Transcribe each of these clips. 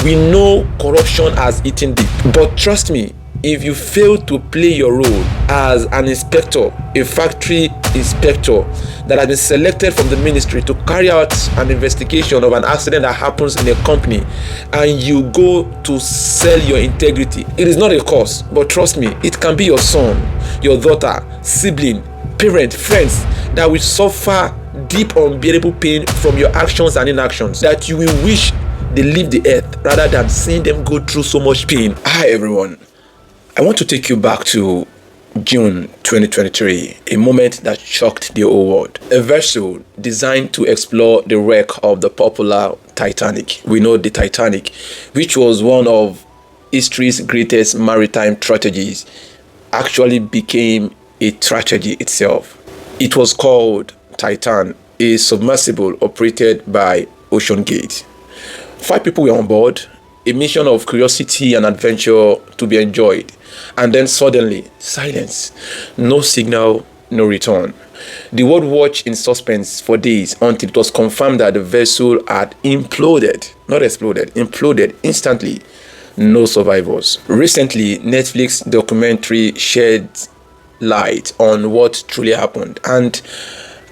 We know corruption has eaten deep, but trust me, if you fail to play your role as an inspector, a factory inspector that has been selected from the ministry to carry out an investigation of an accident that happens in a company, and you go to sell your integrity, it is not a cause, but trust me, it can be your son, your daughter, sibling, parent, friends that will suffer deep unbearable pain from your actions and inactions, that you will wish they leave the earth rather than seeing them go through so much pain. Hi everyone, I want to take you back to June 2023, a moment that shocked the whole world. A vessel designed to explore the wreck of the popular Titanic. We know the Titanic, which was one of history's greatest maritime tragedies, actually became a tragedy itself. It was called Titan, a submersible operated by Ocean Gate. 5 people were on board, a mission of curiosity and adventure to be enjoyed. And then suddenly, silence. No signal, no return. The world watched in suspense for days until it was confirmed that the vessel had imploded. Not exploded, imploded instantly. No survivors. Recently, Netflix documentary shed light on what truly happened. And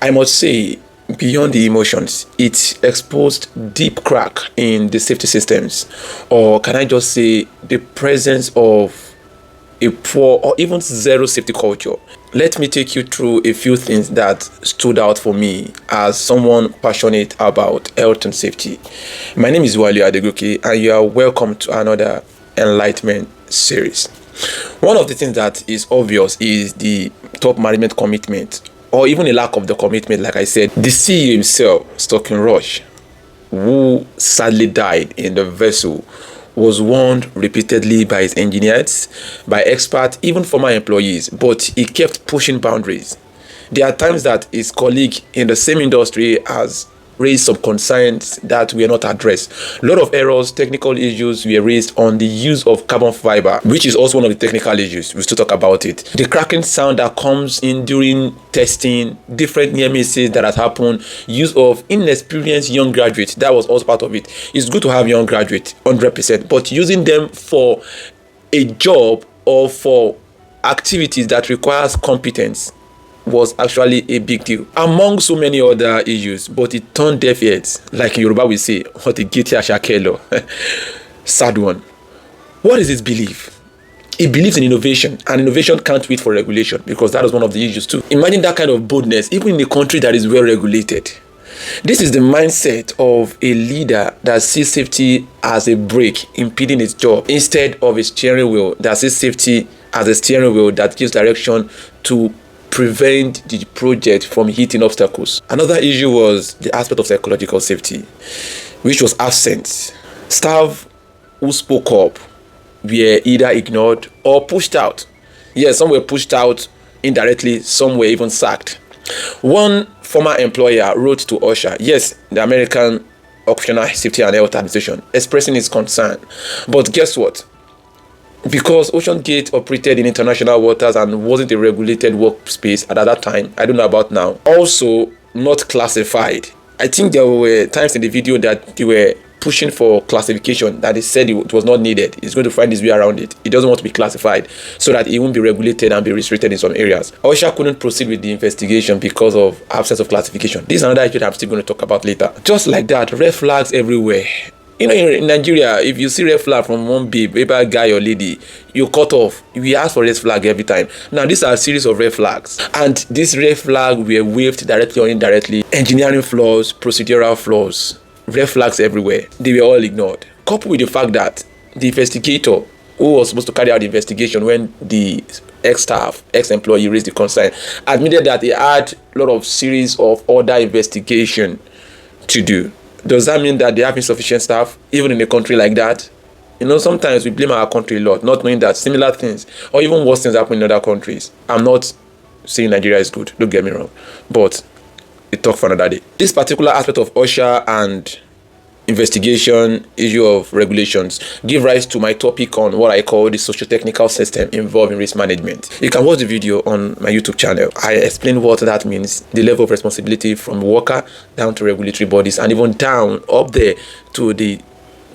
I must say, beyond the emotions, it exposed deep crack in the safety systems, or can I just say the presence of a poor or even zero safety culture. Let me take you through a few things that stood out for me as someone passionate about health and safety. My name is Wale Adegoke, and you are welcome to another Enlightenment series. One of the things that is obvious is the top management commitment, or even a lack of the commitment. Like I said, the CEO himself, Stocking Rush, who sadly died in the vessel, was warned repeatedly by his engineers, by experts, even former employees, but he kept pushing boundaries. There are times that his colleague in the same industry has raised some concerns that were not addressed. A lot of errors, technical issues were raised on the use of carbon fiber, which is also one of the technical issues. We'll still talk about it. The cracking sound that comes in during testing, different near misses that has happened, use of inexperienced young graduates, that was also part of it. It's good to have young graduates, 100%, but using them for a job or for activities that requires competence was actually a big deal, among so many other issues. But it turned deaf ears, like in Yoruba we say, what a giti ashakelo. Sad one. What is his belief? He believes in innovation, and innovation can't wait for regulation, because that is one of the issues too. Imagine that kind of boldness, even in a country that is well regulated. This is the mindset of a leader that sees safety as a brake impeding his job, instead of a steering wheel that sees safety as a steering wheel that gives direction to prevent the project from hitting obstacles. Another issue was the aspect of psychological safety, which was absent. Staff who spoke up were either ignored or pushed out. Yes, some were pushed out indirectly, some were even sacked. One former employer wrote to OSHA, yes, the American Occupational Safety and Health Administration, expressing his concern. But guess what? Because Ocean Gate operated in international waters and wasn't a regulated workspace at that time, I don't know about now, also not classified. I think there were times in the video that they were pushing for classification, that they said it was not needed. He's going to find his way around it. He doesn't want to be classified so that it won't be regulated and be restricted in some areas. OSHA couldn't proceed with the investigation because of absence of classification. This is another issue that I'm still going to talk about later. Just like that, red flags everywhere. You know, in Nigeria, if you see red flag from one babe, a guy or lady, you cut off. We ask for red flag every time. Now, these are a series of red flags. And this red flag were waved directly or indirectly. Engineering flaws, procedural flaws, red flags everywhere. They were all ignored. Coupled with the fact that the investigator who was supposed to carry out the investigation when the ex-staff, ex-employee raised the concern, admitted that he had a lot of series of other investigation to do. Does that mean that they have insufficient staff, even in a country like that? You know, sometimes we blame our country a lot, not knowing that similar things, or even worse things happen in other countries. I'm not saying Nigeria is good, don't get me wrong, but we talk for another day. This particular aspect of OSHA and investigation, issue of regulations, give rise to my topic on what I call the socio-technical system involved in risk management. You can watch the video on my YouTube channel. I explain what that means, the level of responsibility from worker down to regulatory bodies, and even down up there to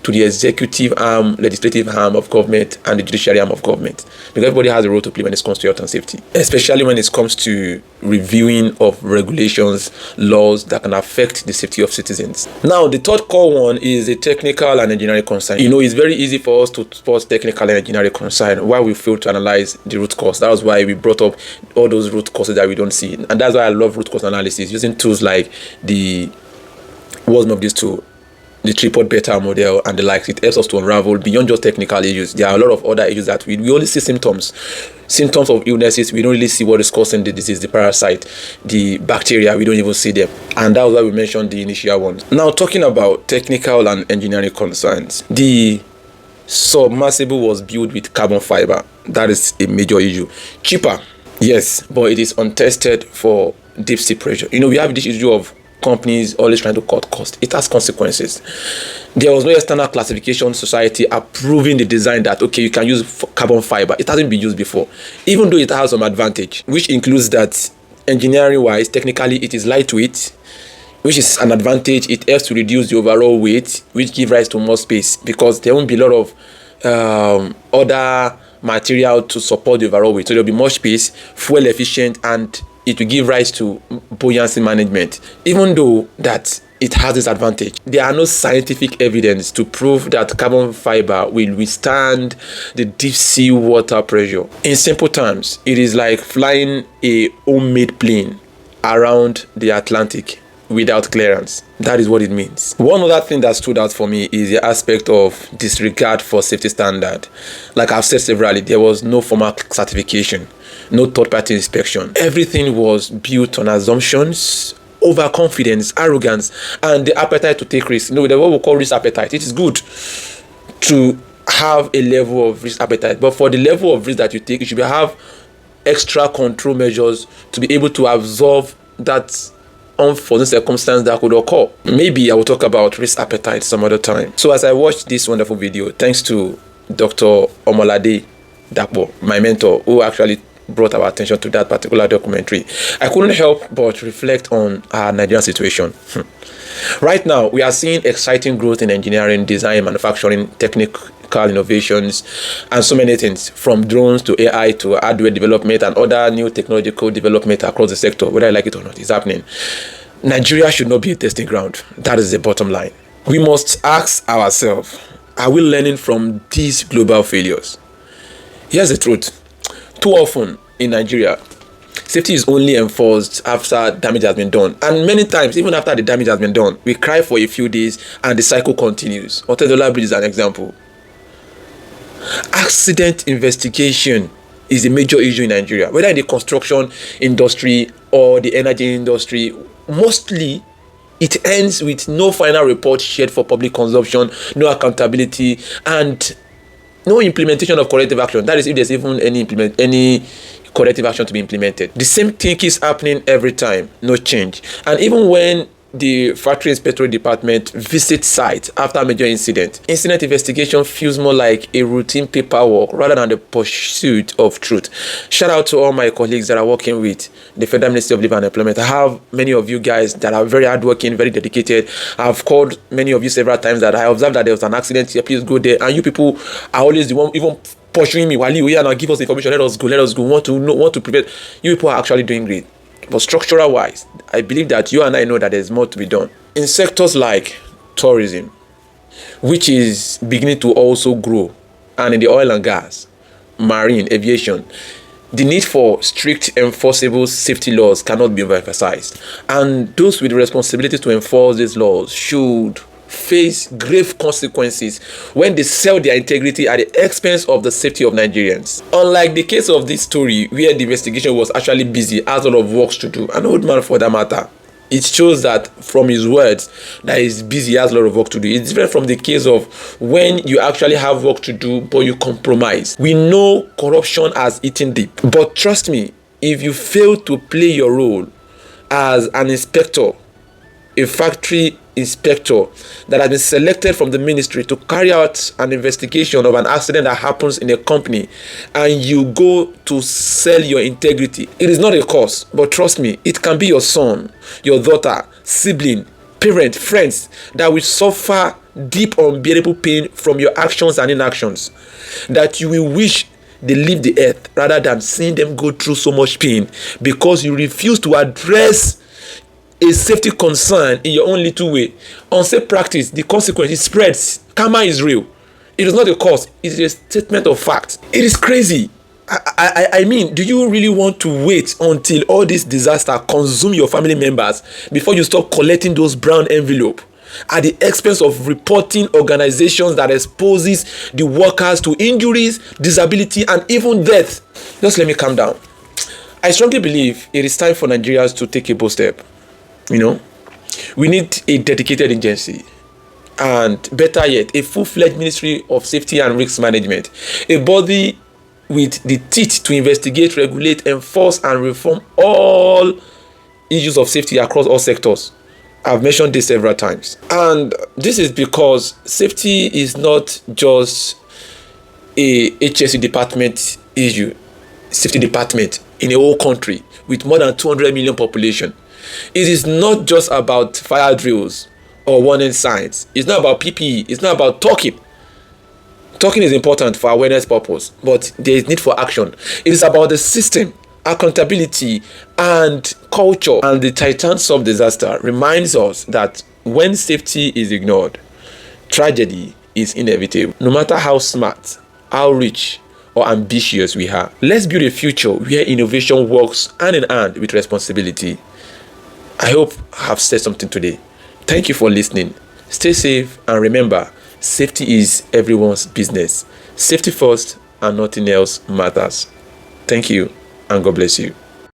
to the executive arm, legislative arm of government, and the judiciary arm of government. Because everybody has a role to play when it comes to health and safety, especially when it comes to reviewing of regulations, laws that can affect the safety of citizens. Now, the third core one is a technical and engineering concern. It's very easy for us to spot technical and engineering concern while we fail to analyze the root cause. That was why we brought up all those root causes that we don't see. And that's why I love root cause analysis, using tools like what's one of these two? The tripod beta model and the likes. It helps us to unravel beyond just technical issues. There are a lot of other issues that we only see symptoms of illnesses. We don't really see what is causing the disease, the parasite, the bacteria. We don't even see them. And that was why we mentioned the initial ones. Now, talking about technical and engineering concerns, the submersible was built with carbon fiber. That is a major issue. Cheaper, yes, but it is untested for deep sea pressure. We have this issue of companies always trying to cut costs. It has consequences. There was no external classification society approving the design that, okay, you can use carbon fiber. It hasn't been used before, even though it has some advantage, which includes that engineering-wise, technically, it is lightweight, which is an advantage. It helps to reduce the overall weight, which gives rise to more space, because there won't be a lot of other material to support the overall weight. So there'll be more space, fuel efficient, and it will give rise to buoyancy management. Even though that it has this advantage, there are no scientific evidence to prove that carbon fiber will withstand the deep sea water pressure. In simple terms, it is like flying a homemade plane around the Atlantic without clearance. That is what it means. One other thing that stood out for me is the aspect of disregard for safety standard. Like I've said severally, there was no formal certification, no third-party inspection. Everything was built on assumptions, overconfidence, arrogance, and the appetite to take risks. What we call risk appetite. It is good to have a level of risk appetite, but for the level of risk that you take, you should have extra control measures to be able to absorb that unforeseen circumstance that could occur. Maybe I will talk about risk appetite some other time. So as I watched this wonderful video, thanks to Dr. Omolade Dapo, my mentor, who actually brought our attention to that particular documentary, I couldn't help but reflect on our Nigerian situation. Right now, we are seeing exciting growth in engineering, design, manufacturing, technical innovations, and so many things, from drones to AI to hardware development and other new technological development across the sector. Whether I like it or not, it's happening. Nigeria should not be a testing ground. That is the bottom line. We must ask ourselves, are we learning from these global failures? Here's the truth. Too often in Nigeria, safety is only enforced after damage has been done. And many times, even after the damage has been done, we cry for a few days and the cycle continues. Otedola Bridge is an example. Accident investigation is a major issue in Nigeria, whether in the construction industry or the energy industry. Mostly, it ends with no final report shared for public consumption, no accountability, and no implementation of corrective action. That is, if there's even any corrective action to be implemented. The same thing is happening every time, no change. And even when the factory inspectorate department visits site after a major incident investigation feels more like a routine paperwork rather than the pursuit of truth. Shout out to all my colleagues that are working with the Federal Ministry of Labor and Employment. I have many of you guys that are very hardworking, very dedicated. I've called many of you several times that I observed that there was an accident here, please go there. And you people are always the one even pursuing me. Wali, now give us information, let us go. Want to prevent. You people are actually doing great. But structural wise, I believe that you and I know that there's more to be done. In sectors like tourism, which is beginning to also grow, and in the oil and gas, marine, aviation, the need for strict enforceable safety laws cannot be overemphasized. And those with the responsibility to enforce these laws should face grave consequences when they sell their integrity at the expense of the safety of Nigerians. Unlike the case of this story where the investigation was actually busy, has a lot of work to do, an old man for that matter, it shows that from his words that he's busy, has a lot of work to do. It's different from the case of when you actually have work to do but you compromise. We know corruption has eaten deep, but trust me, if you fail to play your role as an inspector, a factory inspector that has been selected from the ministry to carry out an investigation of an accident that happens in a company, and you go to sell your integrity, it is not a cause, but trust me, it can be your son, your daughter, sibling, parent, friends that will suffer deep, unbearable pain from your actions and inactions that you will wish they leave the earth rather than seeing them go through so much pain because you refuse to address a safety concern in your own little way. Unsafe practice, the consequence, it spreads. Karma is real. It is not a cause, it is a statement of fact. It is crazy. I mean, do you really want to wait until all this disaster consume your family members before you stop collecting those brown envelope at the expense of reporting organizations that exposes the workers to injuries, disability, and even death? Just let me calm down. I strongly believe it is time for Nigerians to take a bold step. We need a dedicated agency, and better yet, a full-fledged Ministry of Safety and Risk Management, a body with the teeth to investigate, regulate, enforce, and reform all issues of safety across all sectors. I've mentioned this several times. And this is because safety is not just a HSE department issue, safety department in a whole country with more than 200 million population. It is not just about fire drills or warning signs. It's not about PPE. It's not about talking. Talking is important for awareness purpose, but there is need for action. It is about the system, accountability, and culture. And the Titan sub disaster reminds us that when safety is ignored, tragedy is inevitable. No matter how smart, how rich, or ambitious we are, let's build a future where innovation works hand in hand with responsibility. I hope I have said something today. Thank you for listening. Stay safe, and remember, safety is everyone's business. Safety first and nothing else matters. Thank you, and God bless you.